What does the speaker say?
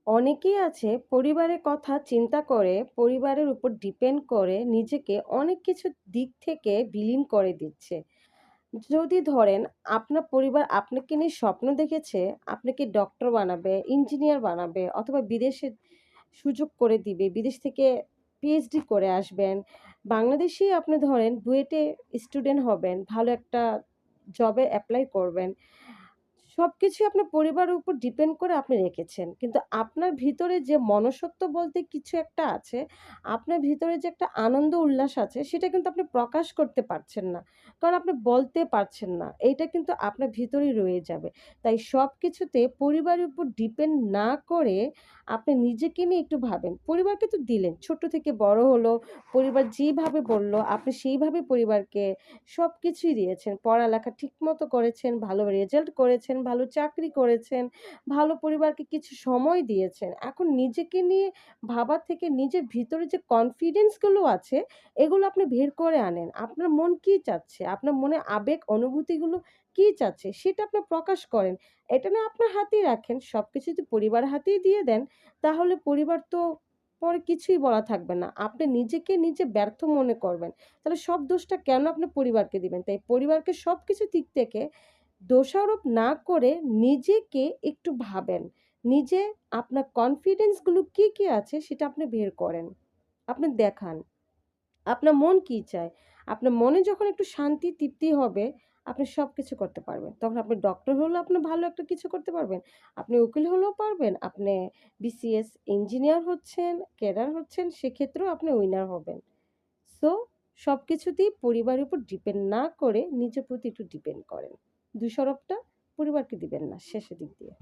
অনেকেই আছে পরিবারের কথা চিন্তা করে, পরিবারের উপর ডিপেন্ড করে নিজেকে অনেক কিছু দিক থেকে বিলীন করে দিচ্ছে। যদি ধরেন আপনার পরিবার আপনাকে নিয়ে স্বপ্ন দেখেছে, আপনাকে ডক্টর বানাবে, ইঞ্জিনিয়ার বানাবে অথবা বিদেশে সুযোগ করে দিবে। বিদেশ থেকে পিএইচডি করে আসবেন। বাংলাদেশেই আপনি ধরেন বুয়েটে স্টুডেন্ট হবেন, ভালো একটা জবে এপ্লাই করবেন। সবকিছুই আপনার পরিবারের উপর ডিপেন্ড করে আপনি রেখেছেন। কিন্তু আপনার ভিতরে যে মনুষ্যত্ব বলতে কিছু একটা আছে, আপনার ভিতরে যে একটা আনন্দ উল্লাস আছে সেটা কিন্তু আপনি প্রকাশ করতে পারছেন না। কারণ আপনি বলতে পারছেন না। এইটা কিন্তু আপনার ভিতরেই রয়ে যাবে। তাই সবকিছুতে পরিবারের উপর ডিপেন্ড না করে আপনি নিজেকে নিয়ে একটু ভাবেন। পরিবারকে তো দিলেন, ছোট থেকে বড় হলো, পরিবার যেভাবে বলল আপনি সেইভাবে পরিবারকে সবকিছুই দিয়েছেন। পড়ালেখা ঠিকমতো করেছেন, ভালো রেজাল্ট করেছেন, ভালো চাকরি করেছেন, ভালো পরিবারকে কিছু সময় দিয়েছেন। এখন নিজেকে নিয়ে ভাবা থেকে নিজের ভিতরে যে কনফিডেন্স গুলো আছে, এগুলো আপনি বের করে আনেন। আপনার মন কি চাচ্ছে? আপনার মনে আবেগ অনুভূতিগুলো কি চাচ্ছে? সেটা আপনি প্রকাশ করেন। এটা না আপনার হাতেই রাখেন। সবকিছু যদি পরিবারের হাতেই দিয়ে দেন, তাহলে পরিবার তো পরে কিছুই বলা থাকবে না। আপনি নিজেকে নিজে ব্যর্থ মনে করবেন। তাহলে সব দোষটা কেন আপনি পরিবারকে দিবেন? তাই পরিবারকে সবকিছু দিক থেকে দোষারোপ না করে নিজেকে একটু ভাবেন। নিজে আপনার কনফিডেন্স গুলো কি আছে সেটা আপনি বের করেন। আপনি দেখান। আপনার মন কি চায়? আপনার মনে যখন একটু শান্তি তৃপ্তি হবে, আপনি সবকিছু করতে পারবেন। তখন আপনি ডক্টর হলেও আপনি ভালো একটা কিছু করতে পারবেন। আপনি উকিল হলেও পারবেন। আপনি বিসিএস ইঞ্জিনিয়ার হচ্ছেন, ক্যাডার হচ্ছেন, সেক্ষেত্রেও আপনি উইনার হবেন। সো সবকিছুতেই পরিবারের উপর ডিপেন্ড না করে নিজের প্রতি একটু ডিপেন্ড করেন। দোষারোপটা পরিবারকে দিবেন না শেষের দিক দিয়ে।